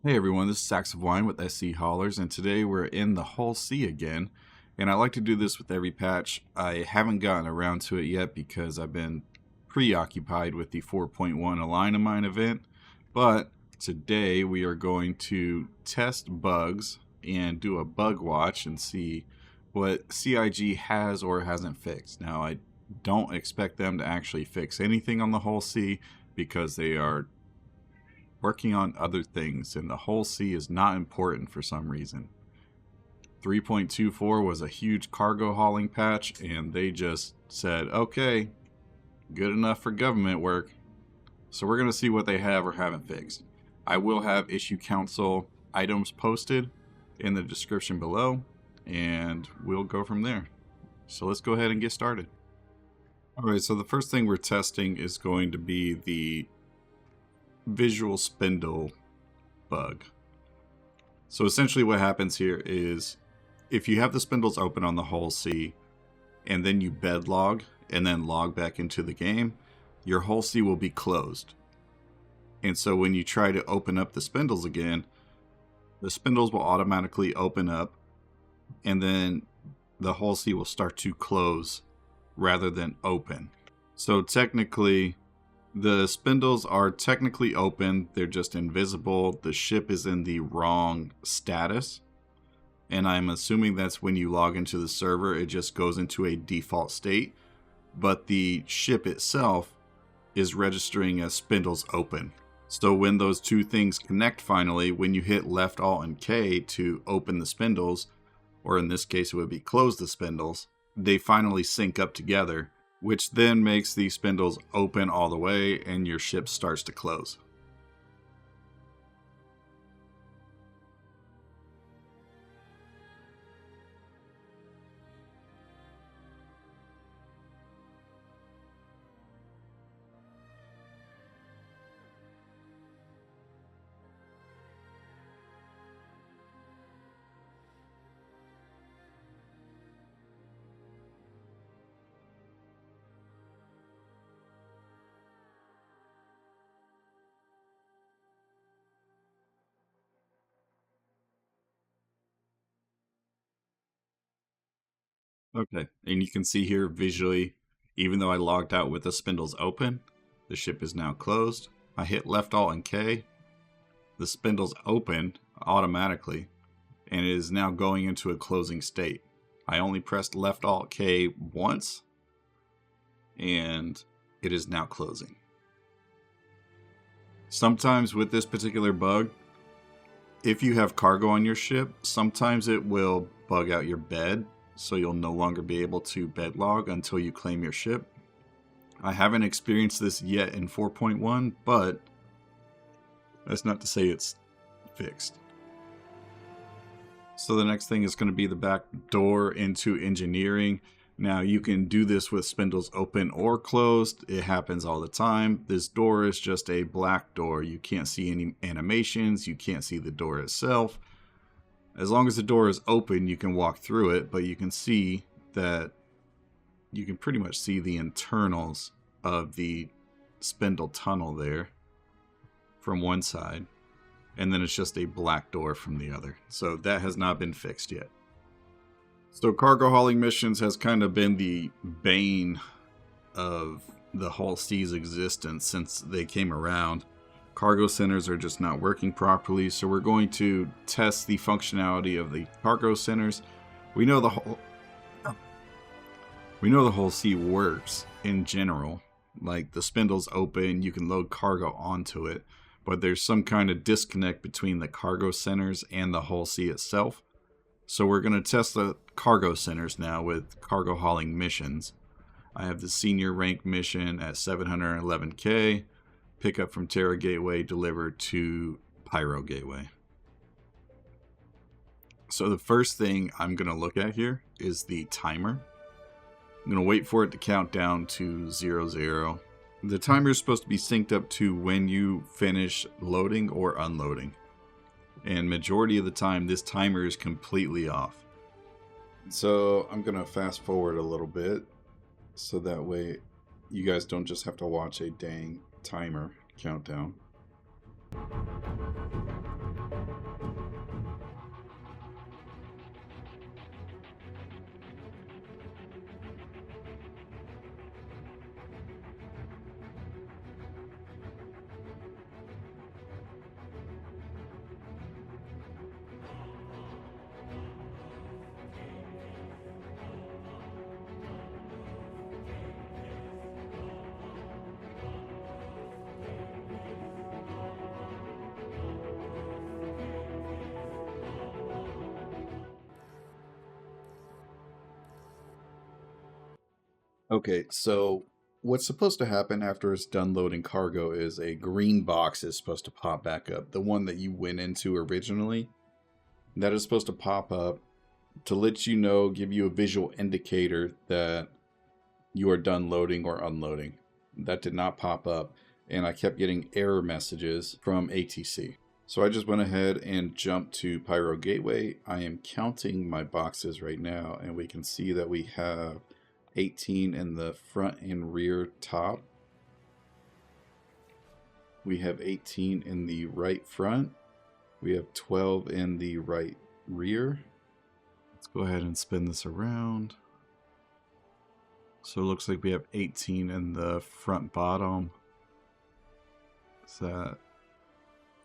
Hey everyone, this is Sacks of Wine with SC Haulers, and today we're in the Hull C again. And I like to do this with every patch. I haven't gotten around to it yet because I've been preoccupied with the 4.1 Align of Mine event. But today we are going to test bugs and do a bug watch and see what CIG has or hasn't fixed. Now, I don't expect them to actually fix anything on the Hull C because they are working on other things, and the Hull C is not important for some reason. 3.24 was a huge cargo hauling patch, and they just said, okay, good enough for government work. So we're going to see what they have or haven't fixed. I will have issue council items posted in the description below, and we'll go from there. So let's go ahead and get started. Alright, so the first thing we're testing is going to be the visual spindle bug. So essentially what happens here is if you have the spindles open on the Hull C and then you bed log and then log back into the game, your Hull C will be closed. And so when you try to open up the spindles again, the spindles will automatically open up and then the Hull C will start to close rather than open. So technically, the spindles are technically open, they're just invisible. The ship is in the wrong status. And I'm assuming that's when you log into the server, it just goes into a default state. But the ship itself is registering as spindles open. So when those two things connect finally, when you hit left alt and K to open the spindles, or in this case it would be close the spindles, they finally sync up together, which then makes the spindles open all the way and your ship starts to close. Okay, and you can see here visually, even though I logged out with the spindles open, the ship is now closed. I hit left alt and K, the spindles open automatically, and it is now going into a closing state. I only pressed left alt K once, and it is now closing. Sometimes with this particular bug, if you have cargo on your ship, sometimes it will bug out your bed, so you'll no longer be able to bed log until you claim your ship. I haven't experienced this yet in 4.1, but that's not to say it's fixed. So the next thing is going to be the back door into engineering. Now you can do this with spindles open or closed. It happens all the time. This door is just a black door. You can't see any animations. You can't see the door itself. As long as the door is open, you can walk through it, but you can see that you can pretty much see the internals of the spindle tunnel there from one side, and then it's just a black door from the other. So that has not been fixed yet. So cargo hauling missions has kind of been the bane of the Hull C's existence since they came around. Cargo centers are just not working properly, so we're going to test the functionality of the cargo centers. We know the Hull C works in general. Like the spindle's open, you can load cargo onto it, but there's some kind of disconnect between the cargo centers and the Hull C itself. So we're going to test the cargo centers now with cargo hauling missions. I have the senior rank mission at 711k. Pick up from Terra Gateway, delivered to Pyro Gateway. So the first thing I'm going to look at here is the timer. I'm going to wait for it to count down to 00. The timer is supposed to be synced up to when you finish loading or unloading. And majority of the time, this timer is completely off. So I'm going to fast forward a little bit so that way you guys don't just have to watch a dang timer countdown. Okay, so what's supposed to happen after it's done loading cargo is a green box is supposed to pop back up. The one that you went into originally, that is supposed to pop up to let you know, give you a visual indicator that you are done loading or unloading. That did not pop up, and I kept getting error messages from ATC. So I just went ahead and jumped to Pyro Gateway. I am counting my boxes right now, and we can see that we have 18 in the front and rear top. We have 18 in the right front. We have 12 in the right rear. Let's go ahead and spin this around. So it looks like we have 18 in the front bottom. Is that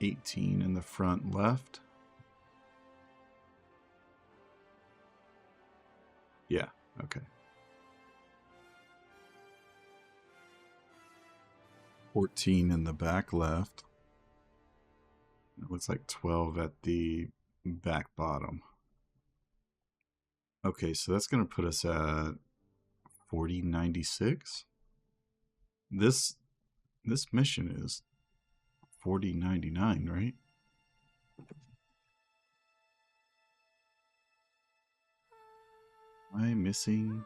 18 in the front left? Yeah, okay. 14 in the back left. It looks like 12 at the back bottom. Okay, so that's going to put us at 4096. This mission is 4099, right? Am I missing?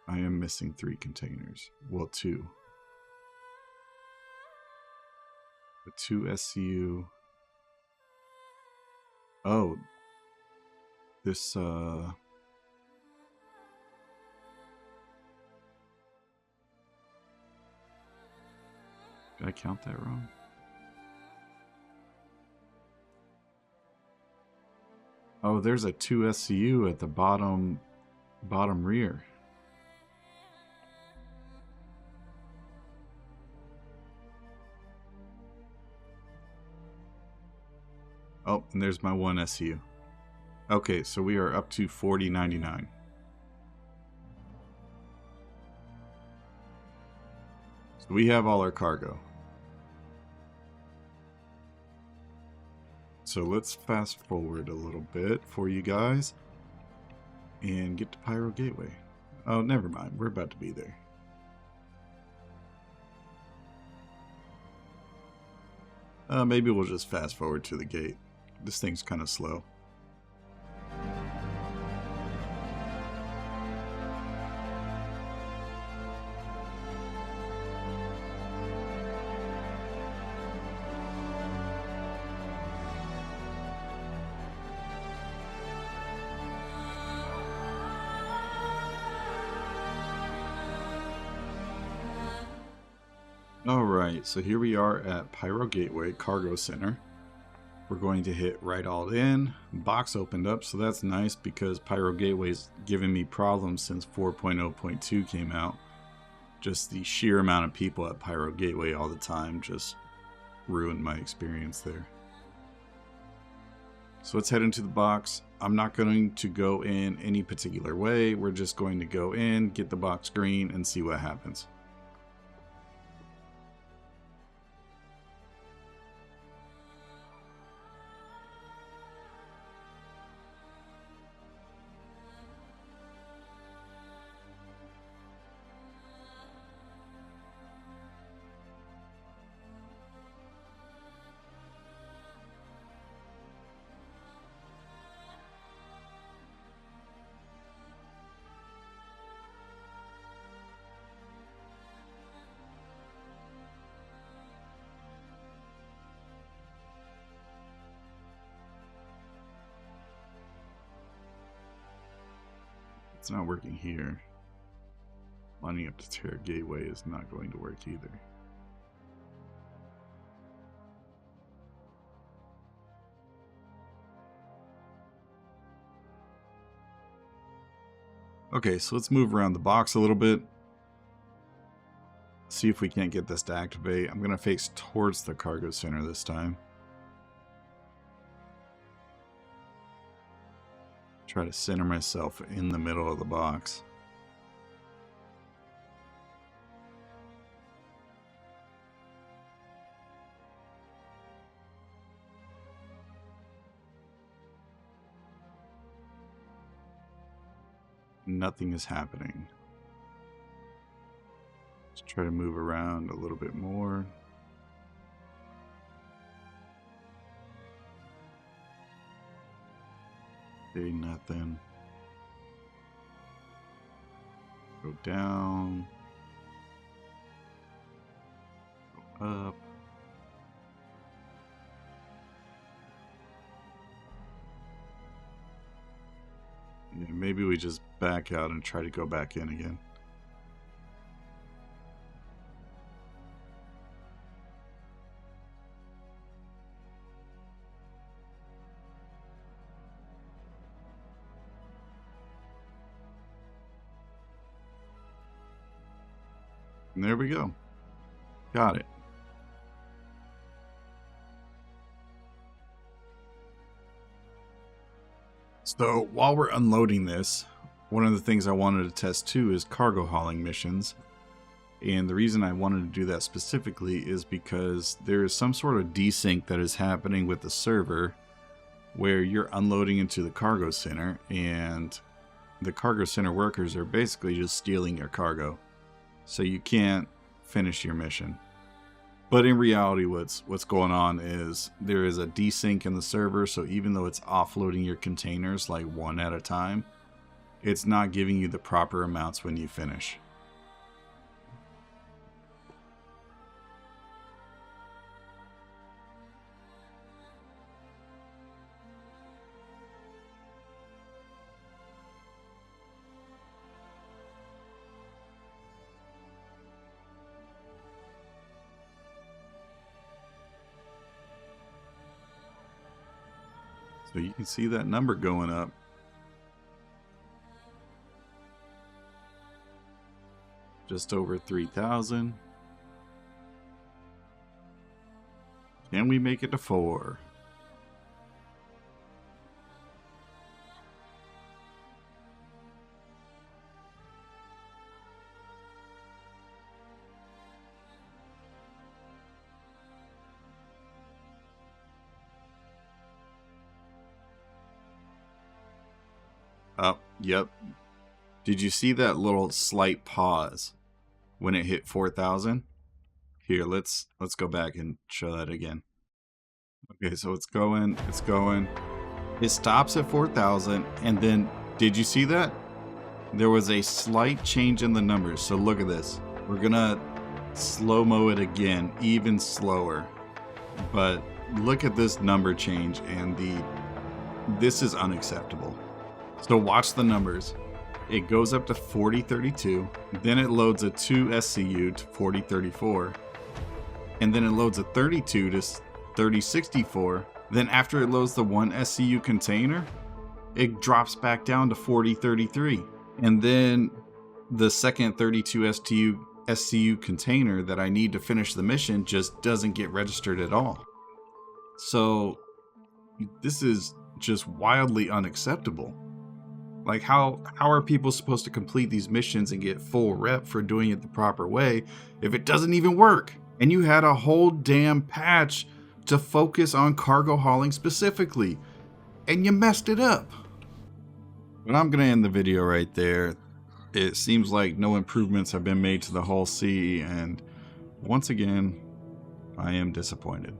I am missing 3 containers. Well, 2. The 2 SCU. Oh, this did I count that wrong? Oh, there's a 2 SCU at the bottom rear. Oh, and there's my 1 SCU. Okay, so we are up to 4099. So we have all our cargo. So let's fast forward a little bit for you guys and get to Pyro Gateway. Oh, never mind. We're about to be there. Maybe we'll just fast forward to the gate. This thing's kind of slow. Alright, so here we are at Pyro Gateway Cargo Center. We're going to hit right all in. Box opened up, so that's nice because Pyro Gateway's given me problems since 4.0.2 came out. Just the sheer amount of people at Pyro Gateway all the time just ruined my experience there. So let's head into the box. I'm not going to go in any particular way. We're just going to go in, get the box green, and see what happens. It's not working here. Lining up to Terra Gateway is not going to work either. Okay, so let's move around the box a little bit. See if we can't get this to activate. I'm going to face towards the cargo center this time. Try to center myself in the middle of the box. Nothing is happening. Try to move around a little bit more. Okay, nothing. Go down. Go up. Yeah, maybe we just back out and try to go back in again. And there we go. Got it. So while we're unloading this, one of the things I wanted to test too is cargo hauling missions. And the reason I wanted to do that specifically is because there is some sort of desync that is happening with the server where you're unloading into the cargo center and the cargo center workers are basically just stealing your cargo. So you can't finish your mission. But in reality, what's going on is there is a desync in the server, so even though it's offloading your containers like one at a time, it's not giving you the proper amounts when you finish. So you can see that number going up. Just over 3,000. Can we make it to 4? Oh, yep. Did you see that little slight pause when it hit 4,000? Here, let's go back and show that again. Okay, so it's going. It stops at 4,000, and then did you see that? There was a slight change in the numbers. So look at this. We're gonna slow-mo it again, even slower. But look at this number change, and this is unacceptable. So watch the numbers. It goes up to 4032, then it loads a 2 SCU to 4034, and then it loads a 32 to 3064. Then after it loads the 1 SCU container, it drops back down to 4033. And then the second 32 SCU container that I need to finish the mission just doesn't get registered at all. So this is just wildly unacceptable. Like, how are people supposed to complete these missions and get full rep for doing it the proper way if it doesn't even work? And you had a whole damn patch to focus on cargo hauling specifically, and you messed it up. But I'm gonna end the video right there. It seems like no improvements have been made to the Hull C, and once again, I am disappointed.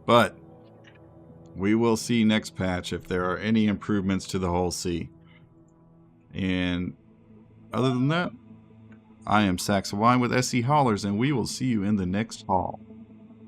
But we will see next patch if there are any improvements to the Hull C. And other than that, I am Sax of Wine with SC Haulers, and we will see you in the next haul.